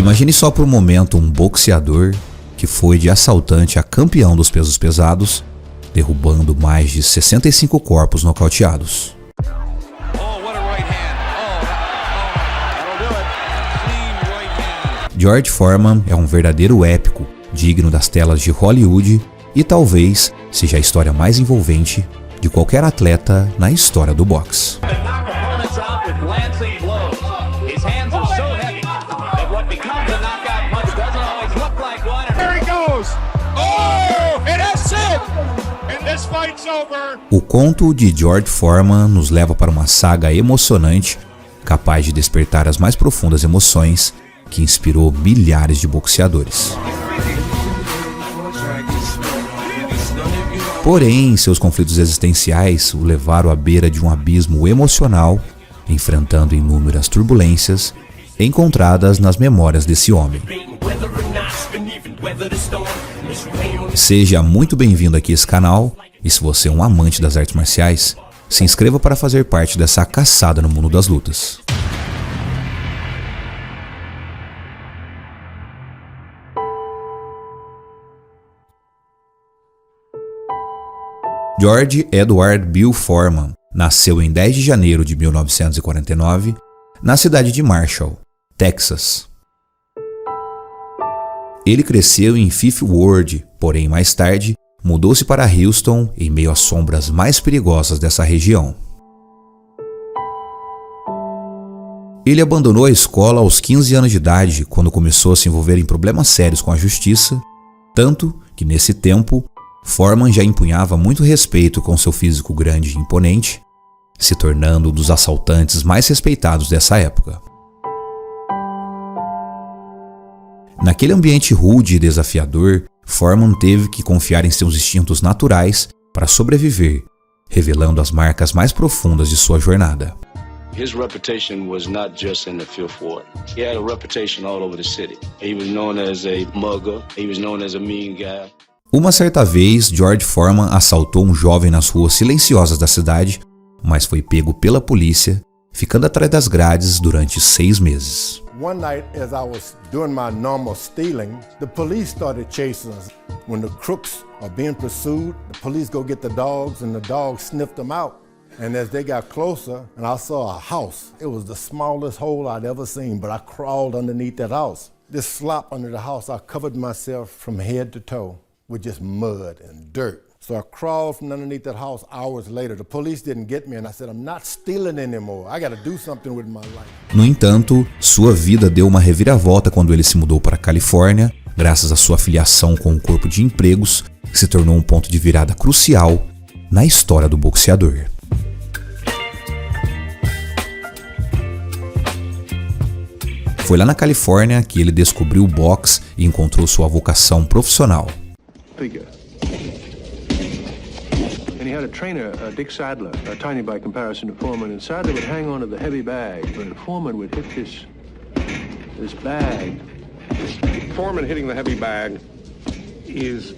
Imagine só por um momento um boxeador que foi de assaltante a campeão dos pesos pesados, derrubando mais de 65 corpos nocauteados. George Foreman é um verdadeiro épico, digno das telas de Hollywood e talvez seja a história mais envolvente de qualquer atleta na história do boxe. O conto de George Foreman nos leva para uma saga emocionante, capaz de despertar as mais profundas emoções, que inspirou milhares de boxeadores. Porém, seus conflitos existenciais o levaram à beira de um abismo emocional, enfrentando inúmeras turbulências encontradas nas memórias desse homem. Seja muito bem-vindo aqui a esse canal, e se você é um amante das artes marciais, se inscreva para fazer parte dessa caçada no mundo das lutas. George Edward Bill Foreman nasceu em 10 de janeiro de 1949, na cidade de Marshall, Texas. Ele cresceu em Fifth Ward, porém mais tarde mudou-se para Houston em meio às sombras mais perigosas dessa região. Ele abandonou a escola aos 15 anos de idade, quando começou a se envolver em problemas sérios com a justiça, tanto que nesse tempo Foreman já empunhava muito respeito com seu físico grande e imponente, se tornando um dos assaltantes mais respeitados dessa época. Naquele ambiente rude e desafiador, Foreman teve que confiar em seus instintos naturais para sobreviver, revelando as marcas mais profundas de sua jornada. His reputation was not just in the Fifth Ward. He had a reputation all over the city. He was known as a mugger. He was known as a mean guy. Uma certa vez, George Foreman assaltou um jovem nas ruas silenciosas da cidade, mas foi pego pela polícia, ficando atrás das grades durante 6 meses. One night, as I was doing my normal stealing, the police started chasing us. When the crooks are being pursued, the police go get the dogs and the dogs sniffed them out. And as they got closer, and I saw a house, it was the smallest hole I'd ever seen, but I crawled underneath that house. This slop under the house, I covered myself from head to toe with just mud and dirt. So I crawled from underneath that house hours later. The police didn't get me and I said, I'm not stealing anymore. I got to do something with my life. No entanto, sua vida deu uma reviravolta quando ele se mudou para a Califórnia, graças à sua filiação com o corpo de empregos, que se tornou um ponto de virada crucial na história do boxeador. Foi lá na Califórnia que ele descobriu o boxe e encontrou sua vocação profissional. And he had a trainer, Dick Sadler, tiny by comparison to Foreman, and Sadler would hang on to the heavy bag, but Foreman would hit this bag. Foreman hitting the heavy bag is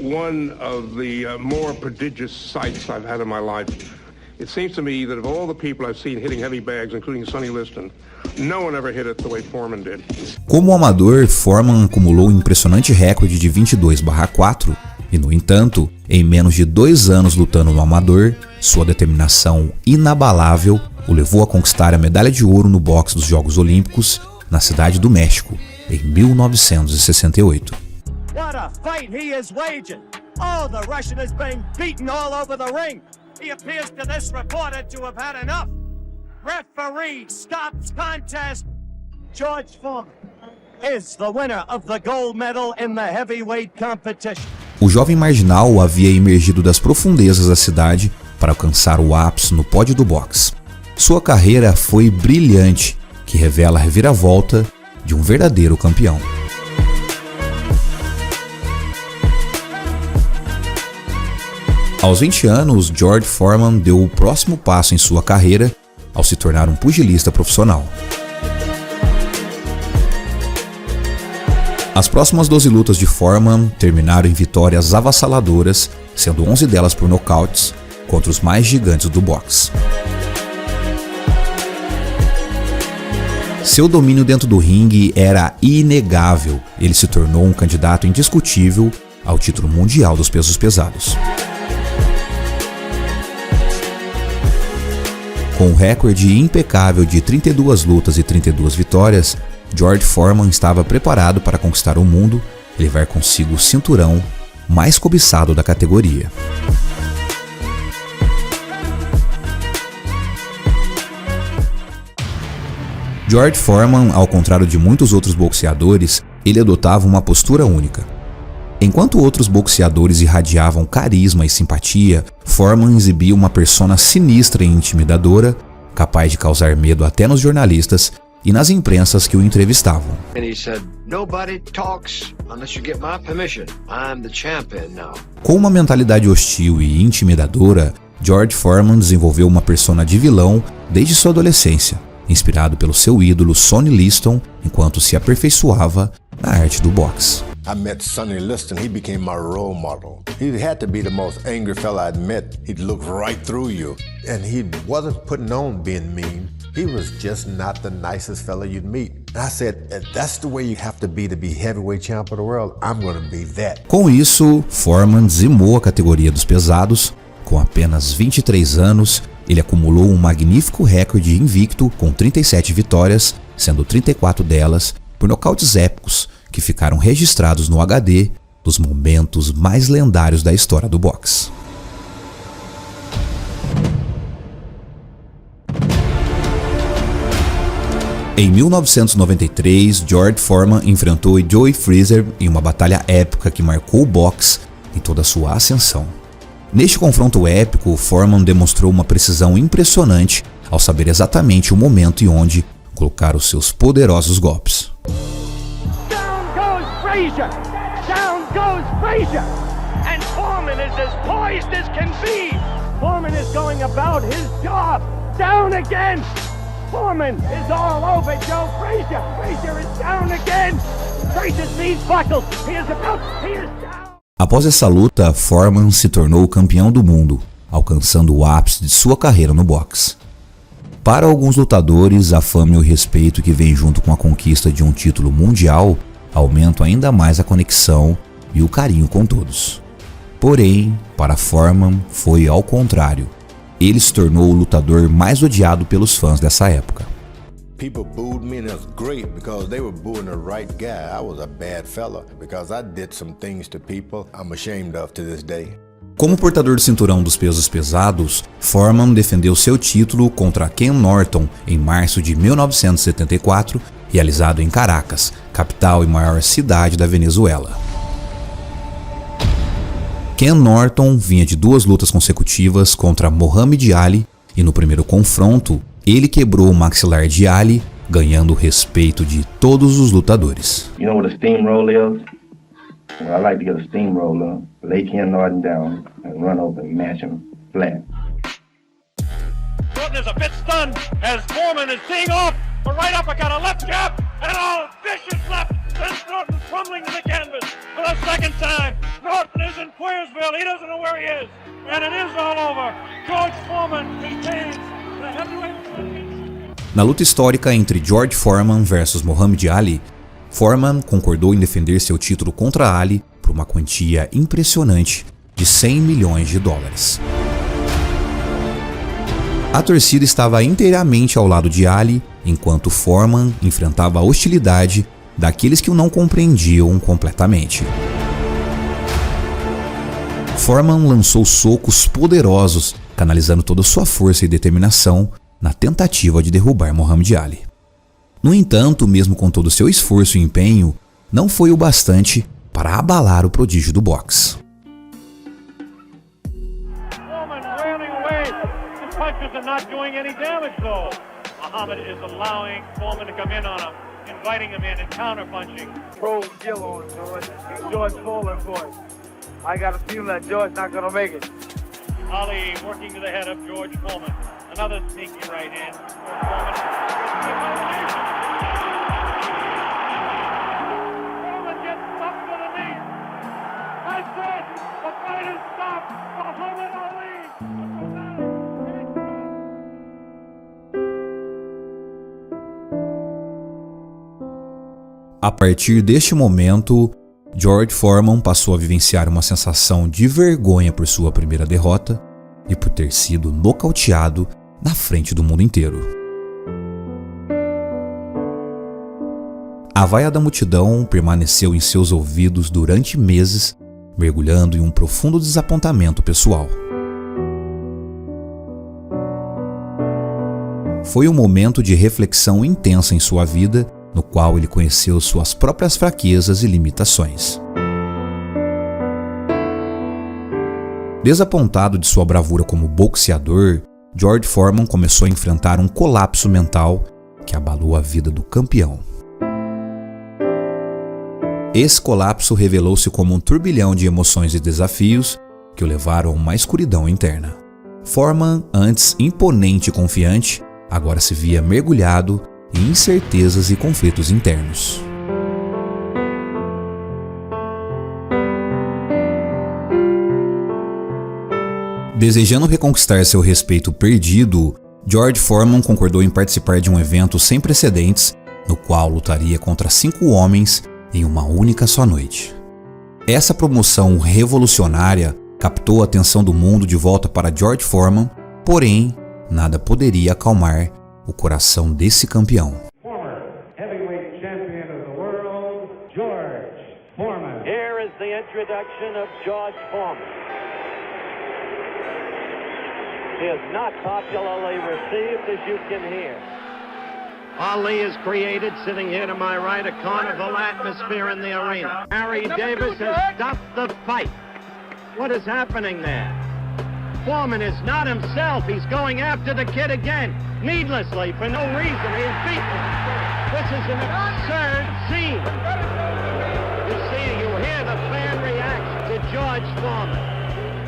one of the more prodigious sights I've had in my life. It seems to me that of all the people I've seen hitting heavy bags, including Sonny Liston, no one ever hit it the way Foreman did. Como amador, Foreman acumulou um impressionante recorde de 22/4 e, no entanto, em menos de 2 anos lutando no amador, sua determinação inabalável o levou a conquistar a medalha de ouro no boxe dos Jogos Olímpicos na Cidade do México, em 1968. What a fight he is waging! Oh, the Russian is being beaten all over the ring. He appears to this reporter to have had enough. Referee stops contest. George Foreman is the winner of the gold medal in the heavyweight competition. O jovem marginal havia emergido das profundezas da cidade para alcançar o ápice no pódio do boxe. Sua carreira foi brilhante, que revela a reviravolta de um verdadeiro campeão. Aos 20 anos, George Foreman deu o próximo passo em sua carreira ao se tornar um pugilista profissional. As próximas 12 lutas de Foreman terminaram em vitórias avassaladoras, sendo 11 delas por nocautes, contra os mais gigantes do boxe. Seu domínio dentro do ringue era inegável. Ele se tornou um candidato indiscutível ao título mundial dos pesos pesados. Com um recorde impecável de 32 lutas e 32 vitórias, George Foreman estava preparado para conquistar o mundo e levar consigo o cinturão mais cobiçado da categoria. George Foreman, ao contrário de muitos outros boxeadores, ele adotava uma postura única. Enquanto outros boxeadores irradiavam carisma e simpatia, Foreman exibia uma persona sinistra e intimidadora, capaz de causar medo até nos jornalistas e nas imprensas que o entrevistavam. Com uma mentalidade hostil e intimidadora, George Foreman desenvolveu uma persona de vilão desde sua adolescência, inspirado pelo seu ídolo Sonny Liston enquanto se aperfeiçoava na arte do boxe. I met Sonny Liston. He became my role model. He had to be the most angry fella I'd met. He'd look right through you. And he wasn't putting on being mean. He was just not the nicest fella you'd meet. And I said, if that's the way you have to be heavyweight champ of the world, I'm going to be that. Com isso, Foreman dizimou a categoria dos pesados. Com apenas 23 anos, ele acumulou um magnífico recorde invicto com 37 vitórias, sendo 34 delas por nocautes épicos, que ficaram registrados no HD dos momentos mais lendários da história do boxe. Em 1993, George Foreman enfrentou Joe Frazier em uma batalha épica que marcou o boxe em toda a sua ascensão. Neste confronto épico, Foreman demonstrou uma precisão impressionante ao saber exatamente o momento e onde colocar os seus poderosos golpes. Frazier! Down goes Frazier! And Foreman is as poised as can be! Foreman is going about his job! Down again! Foreman is all over Joe Frazier! Frazier is down again! Frazier's knees buckled! He is down! Após essa luta, Foreman se tornou o campeão do mundo, alcançando o ápice de sua carreira no boxe. Para alguns lutadores, a fama e o respeito que vem junto com a conquista de um título mundial aumentam ainda mais a conexão e o carinho com todos. Porém, para Foreman foi ao contrário. Ele se tornou o lutador mais odiado pelos fãs dessa época. People booed me and it was great because they were booing the right guy. I was a bad fella because I did some things to people I'm ashamed of to this day. Como portador do cinturão dos pesos pesados, Foreman defendeu seu título contra Ken Norton em março de 1974, realizado em Caracas, capital e maior cidade da Venezuela. Ken Norton vinha de 2 lutas consecutivas contra Muhammad Ali e no primeiro confronto, ele quebrou o maxilar de Ali, ganhando o respeito de todos os lutadores. You know what a steamroll is? Well, I like to get a steamroller, lay Ken Norton down, and run over and mash him flat. Norton is a bit stunned as Foreman is teeing off. A right uppercut, a left jab, and a vicious left. Sends Norton crumbling to the canvas for the second time. Norton is in Queersville. He doesn't know where he is. And it is all over. George Foreman retains the heavyweight championship. Na luta histórica entre George Foreman versus Muhammad Ali, Foreman concordou em defender seu título contra Ali por uma quantia impressionante de $100 milhões. A torcida estava inteiramente ao lado de Ali, enquanto Foreman enfrentava a hostilidade daqueles que o não compreendiam completamente. Foreman lançou socos poderosos, canalizando toda sua força e determinação na tentativa de derrubar Muhammad Ali. No entanto, mesmo com todo o seu esforço e empenho, não foi o bastante para abalar o prodígio do boxe. Punches are not doing any damage though. Muhammad is allowing Foreman to come in on him, inviting him in and counter-punching. Pro skill on George. George falling for it. I got a feeling that George not gonna make it. Ali working to the head of George Foreman. Another sneaky right hand. Foreman gets stuck to the knee. That's it. The fight is stopped. Muhammad Ali. A partir deste momento, George Foreman passou a vivenciar uma sensação de vergonha por sua primeira derrota e por ter sido nocauteado na frente do mundo inteiro. A vaia da multidão permaneceu em seus ouvidos durante meses, mergulhando em um profundo desapontamento pessoal. Foi um momento de reflexão intensa em sua vida, no qual ele conheceu suas próprias fraquezas e limitações. Desapontado de sua bravura como boxeador, George Foreman começou a enfrentar um colapso mental que abalou a vida do campeão. Esse colapso revelou-se como um turbilhão de emoções e desafios que o levaram a uma escuridão interna. Foreman, antes imponente e confiante, agora se via mergulhado em incertezas e conflitos internos. Desejando reconquistar seu respeito perdido, George Foreman concordou em participar de um evento sem precedentes, no qual lutaria contra 5 homens em uma única só noite. Essa promoção revolucionária captou a atenção do mundo de volta para George Foreman, porém, nada poderia acalmar o coração desse campeão. Former heavyweight champion of the world, George Foreman. Here is the introduction of George Foreman. He is not popularly received, as you can hear. Ali has created, sitting here to my right, a carnival atmosphere in the arena. Harry Davis has stopped the fight. What is happening there? Foreman is not himself. He's going after the kid again, needlessly, for no reason. He is beaten. This is an absurd scene. You see, you hear the fan reaction to George Foreman.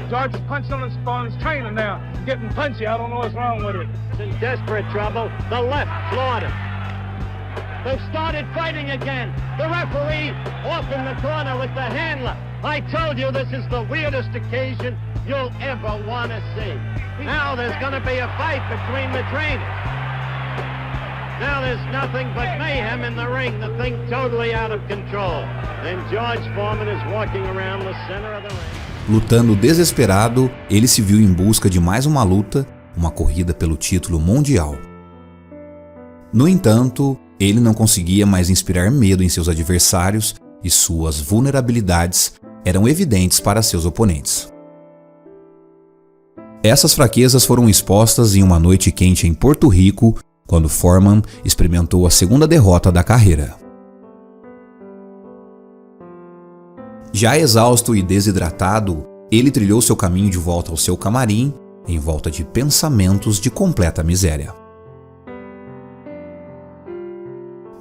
George is punching on his trainer now. Getting punchy. I don't know what's wrong with it. In desperate trouble, the left floored him. They've started fighting again. The referee off in the corner with the handler. I told you this is the weirdest occasion you'll ever want to see. Now there's going to be a fight between the trainers. Now there's nothing but mayhem in the ring, the thing totally out of control. And George Foreman is walking around the center of the ring. Lutando desesperado, ele se viu em busca de mais uma luta, uma corrida pelo título mundial. No entanto, ele não conseguia mais inspirar medo em seus adversários e suas vulnerabilidades eram evidentes para seus oponentes. Essas fraquezas foram expostas em uma noite quente em Porto Rico, quando Foreman experimentou a segunda derrota da carreira. Já exausto e desidratado, ele trilhou seu caminho de volta ao seu camarim, em volta de pensamentos de completa miséria.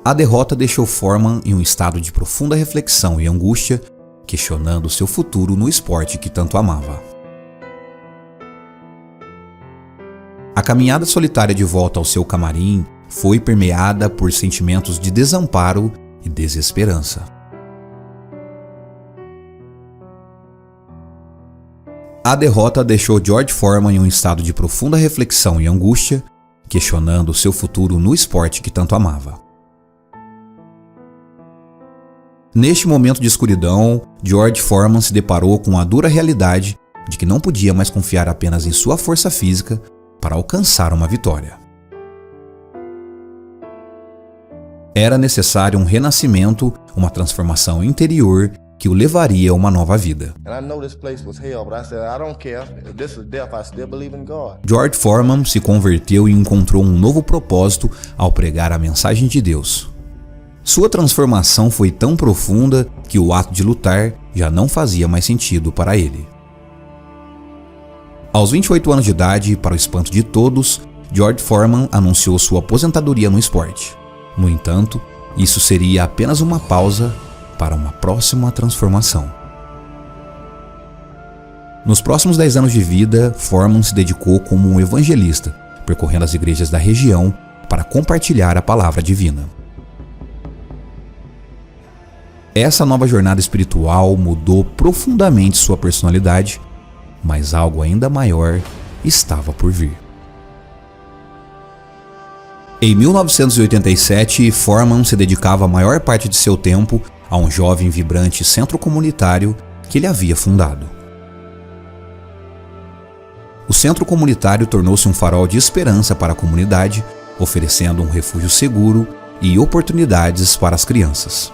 A derrota deixou Foreman em um estado de profunda reflexão e angústia, questionando seu futuro no esporte que tanto amava. A caminhada solitária de volta ao seu camarim foi permeada por sentimentos de desamparo e desesperança. A derrota deixou George Foreman em um estado de profunda reflexão e angústia, questionando seu futuro no esporte que tanto amava. Neste momento de escuridão, George Foreman se deparou com a dura realidade de que não podia mais confiar apenas em sua força física para alcançar uma vitória. Era necessário um renascimento, uma transformação interior que o levaria a uma nova vida. George Foreman se converteu e encontrou um novo propósito ao pregar a mensagem de Deus. Sua transformação foi tão profunda que o ato de lutar já não fazia mais sentido para ele. Aos 28 anos de idade, para o espanto de todos, George Foreman anunciou sua aposentadoria no esporte. No entanto, isso seria apenas uma pausa para uma próxima transformação. Nos próximos 10 anos de vida, Foreman se dedicou como um evangelista, percorrendo as igrejas da região para compartilhar a palavra divina. Essa nova jornada espiritual mudou profundamente sua personalidade, mas algo ainda maior estava por vir. Em 1987, Foreman se dedicava a maior parte de seu tempo a um jovem e vibrante centro comunitário que ele havia fundado. O centro comunitário tornou-se um farol de esperança para a comunidade, oferecendo um refúgio seguro e oportunidades para as crianças.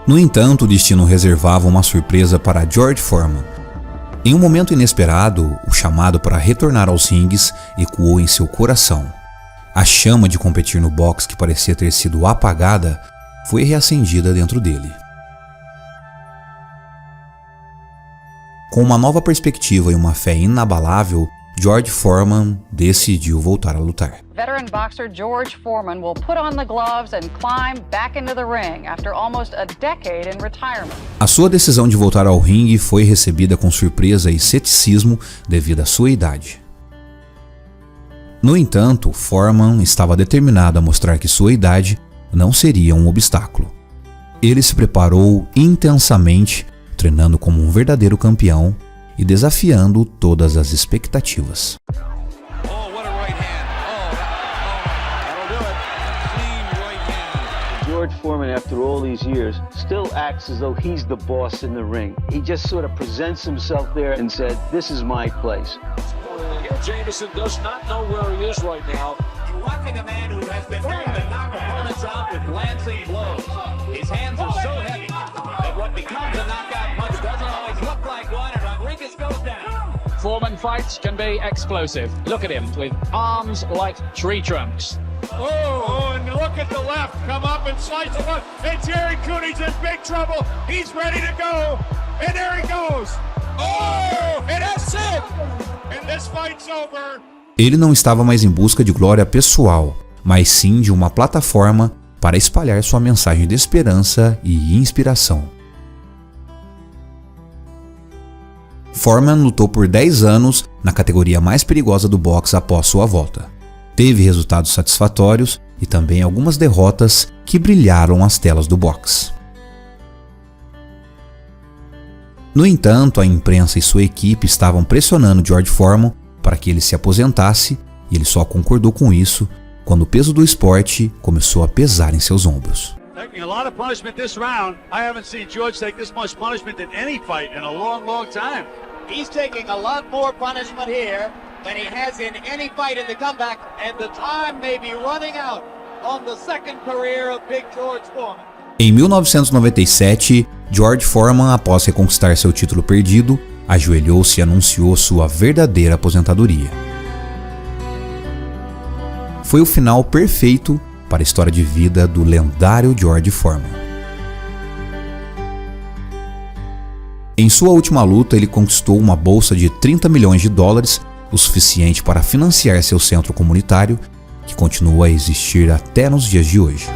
No entanto, o destino reservava uma surpresa para George Foreman. Em um momento inesperado, o chamado para retornar aos ringues ecoou em seu coração. A chama de competir no boxe que parecia ter sido apagada foi reacendida dentro dele. Com uma nova perspectiva e uma fé inabalável, George Foreman decidiu voltar a lutar. Veteran boxer George Foreman will put on the gloves and climb back into the ring after almost a decade in retirement. A sua decisão de voltar ao ringue foi recebida com surpresa e ceticismo devido à sua idade. No entanto, Foreman estava determinado a mostrar que sua idade não seria um obstáculo. Ele se preparou intensamente, treinando como um verdadeiro campeão e desafiando todas as expectativas. George Foreman, after all these years, still acts as though he's the boss in the ring. He just sort of presents himself there and said, "This is my place." Here, Jameson does not know where he is right now. You're watching a man who has been known to knock opponents out with glancing blows. His hands are so heavy that what becomes a knockout punch doesn't always look like one, and Rodriguez goes down. Foreman fights can be explosive. Look at him with arms like tree trunks. Oh, and look at the left. Come up and slice the left. And Jerry Cooney's in big trouble. He's ready to go. And there he goes. Oh, and that's it. And this fight's over. Ele não estava mais em busca de glória pessoal, mas sim de uma plataforma para espalhar sua mensagem de esperança e inspiração. Foreman lutou por 10 anos na categoria mais perigosa do boxe após sua volta. Teve resultados satisfatórios e também algumas derrotas que brilharam as telas do boxe. No entanto, a imprensa e sua equipe estavam pressionando George Foreman para que ele se aposentasse, e ele só concordou com isso quando o peso do esporte começou a pesar em seus ombros. Taking a lot of punishment this round. I haven't seen George take this much punishment in any fight in a long, long time. He's taking a lot more punishment here than he has in any fight in the comeback, and the time may be running out on the second career of Big George Foreman. Em 1997, George Foreman, após reconquistar seu título perdido, ajoelhou-se e anunciou sua verdadeira aposentadoria. Foi o final perfeito para a história de vida do lendário George Foreman. Em sua última luta, ele conquistou uma bolsa de $30 milhões, o suficiente para financiar seu centro comunitário, que continua a existir até nos dias de hoje.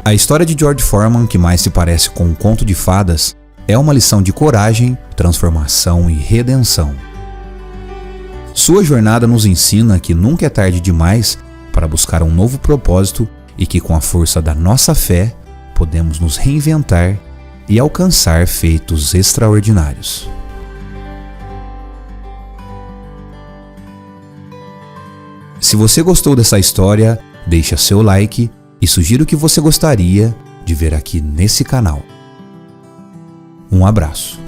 A história de George Foreman, que mais se parece com um conto de fadas, é uma lição de coragem, transformação e redenção. Sua jornada nos ensina que nunca é tarde demais para buscar um novo propósito e que com a força da nossa fé podemos nos reinventar e alcançar feitos extraordinários. Se você gostou dessa história, deixa seu like e sugira o que você gostaria de ver aqui nesse canal. Um abraço.